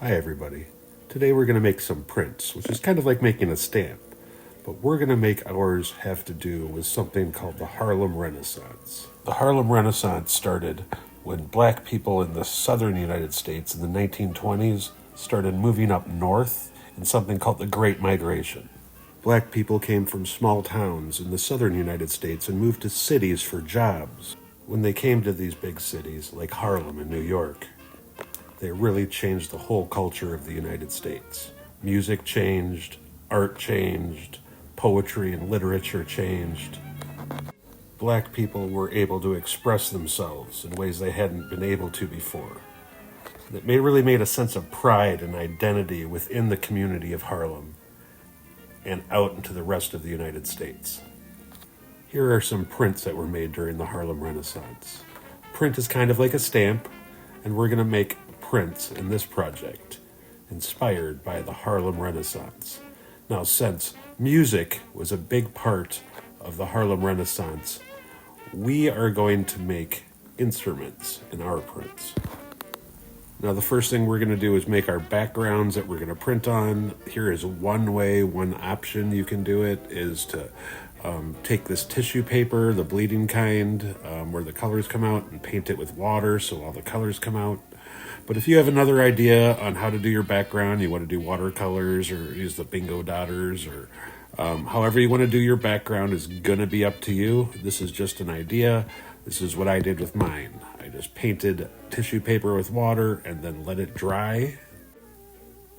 Hi everybody. Today we're going to make some prints, which is kind of like making a stamp, but we're going to make ours have to do with something called the Harlem Renaissance. The Harlem Renaissance started when black people in the southern United States in the 1920s started moving up north in something called the Great Migration. Black people came from small towns in the southern United States and moved to cities for jobs. When they came to these big cities like Harlem and New York, they really changed the whole culture of the United States. Music changed, art changed, poetry and literature changed. Black people were able to express themselves in ways they hadn't been able to before. It really made a sense of pride and identity within the community of Harlem and out into the rest of the United States. Here are some prints that were made during the Harlem Renaissance. Print is kind of like a stamp, and we're going to make prints in this project inspired by the Harlem Renaissance. Now, since music was a big part of the Harlem Renaissance, we are going to make instruments in our prints. Now, the first thing we're going to do is make our backgrounds that we're going to print on. Here is one way, one option you can do it is to take this tissue paper, the bleeding kind, where the colors come out, and paint it with water so all the colors come out. But if you have another idea on how to do your background, you want to do watercolors or use the bingo dotters or however you want to do your background is going to be up to you. This is just an idea. This is what I did with mine. I just painted tissue paper with water and then let it dry.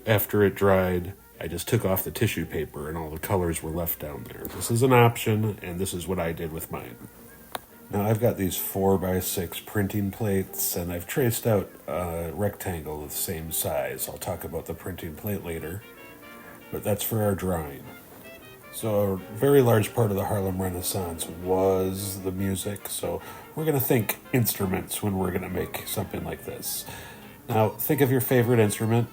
After it dried, I just took off the tissue paper and all the colors were left down there. This is an option, and this is what I did with mine. Now I've got these 4x6 printing plates, and I've traced out a rectangle of the same size. I'll talk about the printing plate later, but that's for our drawing. So a very large part of the Harlem Renaissance was the music, so we're going to think instruments when we're going to make something like this. Now think of your favorite instrument.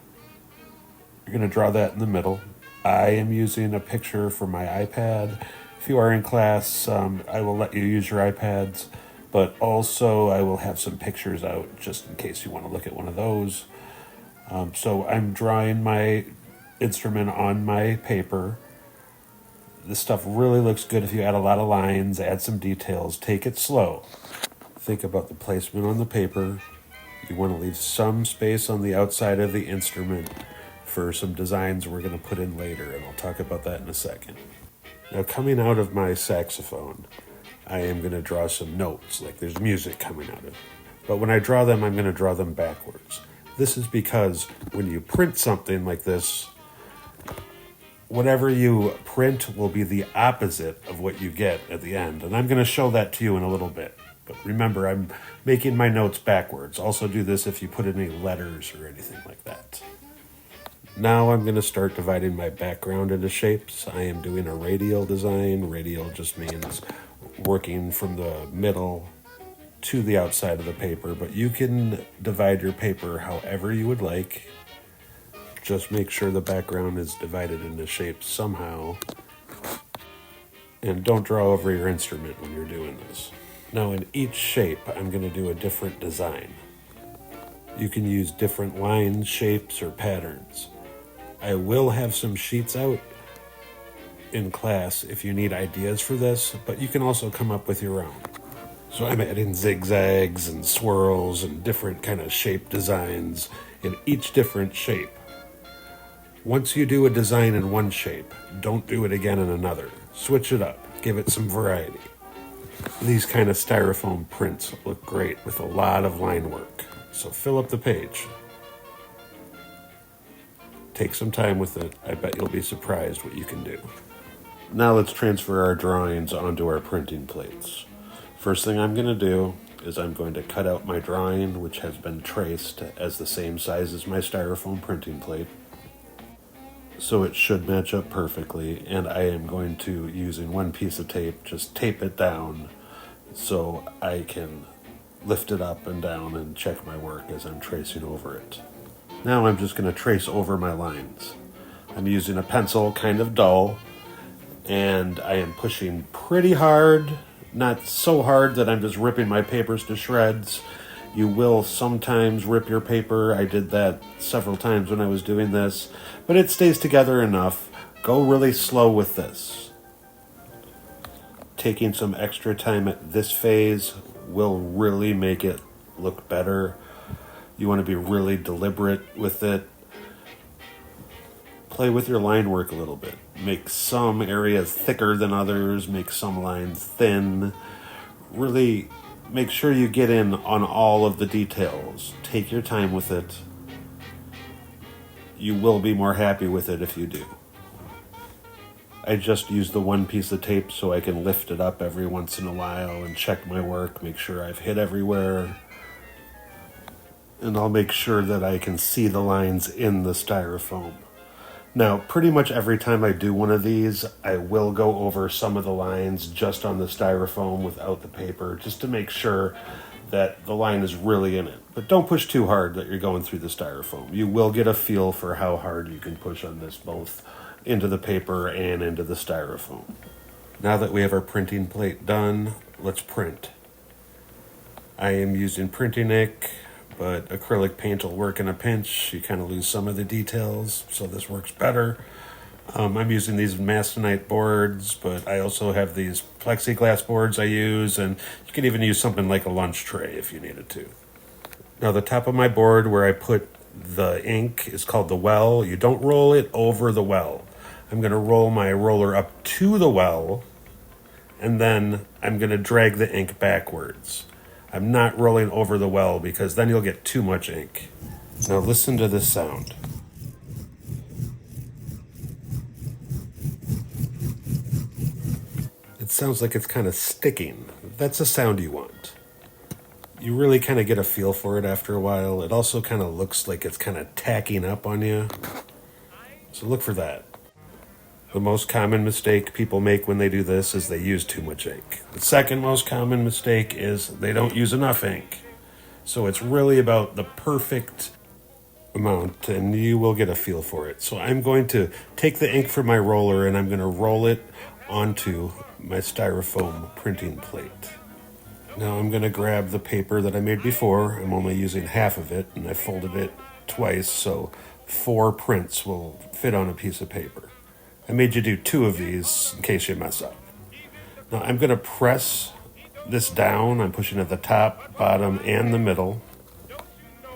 You're going to draw that in the middle. I am using a picture from my iPad. If you are in class, I will let you use your iPads, but also I will have some pictures out just in case you want to look at one of those. So I'm drawing my instrument on my paper. This stuff really looks good if you add a lot of lines, add some details, take it slow. Think about the placement on the paper. You want to leave some space on the outside of the instrument for some designs we're going to put in later, and I'll talk about that in a second. Now, coming out of my saxophone, I am going to draw some notes, like there's music coming out of it. But when I draw them, I'm going to draw them backwards. This is because when you print something like this, whatever you print will be the opposite of what you get at the end. And I'm going to show that to you in a little bit. But remember, I'm making my notes backwards. Also do this if you put any letters or anything like that. Now I'm going to start dividing my background into shapes. I am doing a radial design. Radial just means working from the middle to the outside of the paper, but you can divide your paper however you would like. Just make sure the background is divided into shapes somehow. And don't draw over your instrument when you're doing this. Now in each shape, I'm going to do a different design. You can use different lines, shapes, or patterns. I will have some sheets out in class if you need ideas for this, but you can also come up with your own. So I'm adding zigzags and swirls and different kind of shape designs in each different shape. Once you do a design in one shape, don't do it again in another. Switch it up. Give it some variety. These kind of styrofoam prints look great with a lot of line work. So fill up the page. Take some time with it. I bet you'll be surprised what you can do. Now let's transfer our drawings onto our printing plates. First thing I'm going to do is I'm going to cut out my drawing, which has been traced as the same size as my styrofoam printing plate. So it should match up perfectly, and I am going to, using one piece of tape, just tape it down so I can lift it up and down and check my work as I'm tracing over it. Now I'm just going to trace over my lines. I'm using a pencil, kind of dull, and I am pushing pretty hard, not so hard that I'm just ripping my papers to shreds, You will sometimes rip your paper. I did that several times when I was doing this, but it stays together enough. Go really slow with this. Taking some extra time at this phase will really make it look better. You want to be really deliberate with it. Play with your line work a little bit. Make some areas thicker than others, make some lines thin. Really make sure you get in on all of the details. Take your time with it. You will be more happy with it if you do. I just use the one piece of tape so I can lift it up every once in a while and check my work, make sure I've hit everywhere. And I'll make sure that I can see the lines in the styrofoam. Now, pretty much every time I do one of these, I will go over some of the lines just on the styrofoam without the paper, just to make sure that the line is really in it. But don't push too hard that you're going through the styrofoam. You will get a feel for how hard you can push on this, both into the paper and into the styrofoam. Now that we have our printing plate done, let's print. I am using printing ink, but acrylic paint will work in a pinch. You kind of lose some of the details, so this works better. I'm using these masonite boards, but I also have these plexiglass boards I use, and you can even use something like a lunch tray if you needed to. Now the top of my board where I put the ink is called the well. You don't roll it over the well. I'm going to roll my roller up to the well, and then I'm going to drag the ink backwards. I'm not rolling over the well because then you'll get too much ink. Now listen to this sound. It sounds like it's kind of sticking. That's the sound you want. You really kind of get a feel for it after a while. It also kind of looks like it's kind of tacking up on you. So look for that. The most common mistake people make when they do this is they use too much ink. The second most common mistake is they don't use enough ink. So it's really about the perfect amount, and you will get a feel for it. So I'm going to take the ink from my roller and I'm going to roll it onto my styrofoam printing plate. Now I'm going to grab the paper that I made before. I'm only using half of it, and I folded it twice, so 4 prints will fit on a piece of paper. I made you do 2 of these in case you mess up. Now I'm going to press this down. I'm pushing at the top, bottom, and the middle.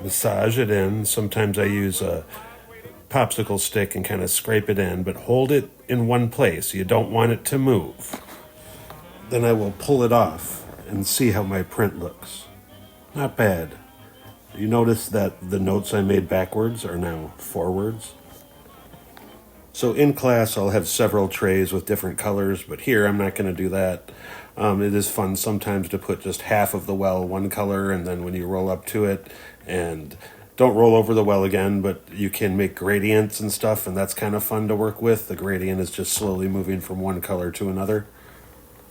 Massage it in. Sometimes I use a popsicle stick and kind of scrape it in, but hold it in one place. You don't want it to move. Then I will pull it off and see how my print looks. Not bad. You notice that the notes I made backwards are now forwards. So in class, I'll have several trays with different colors, but here I'm not going to do that. It is fun sometimes to put just half of the well one color, and then when you roll up to it, and don't roll over the well again, but you can make gradients and stuff, and that's kind of fun to work with. The gradient is just slowly moving from one color to another.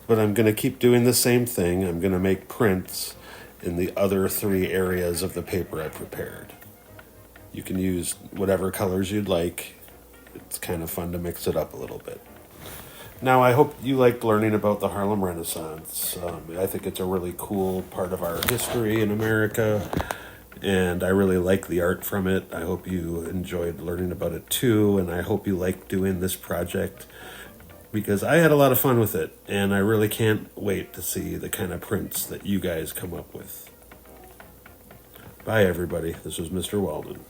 But I'm going to keep doing the same thing. I'm going to make prints in the other 3 areas of the paper I prepared. You can use whatever colors you'd like. It's kind of fun to mix it up a little bit. Now, I hope you liked learning about the Harlem Renaissance. I think it's a really cool part of our history in America, and I really like the art from it. I hope you enjoyed learning about it too, and I hope you like doing this project, because I had a lot of fun with it, and I really can't wait to see the kind of prints that you guys come up with. Bye, everybody. This was Mr. Walden.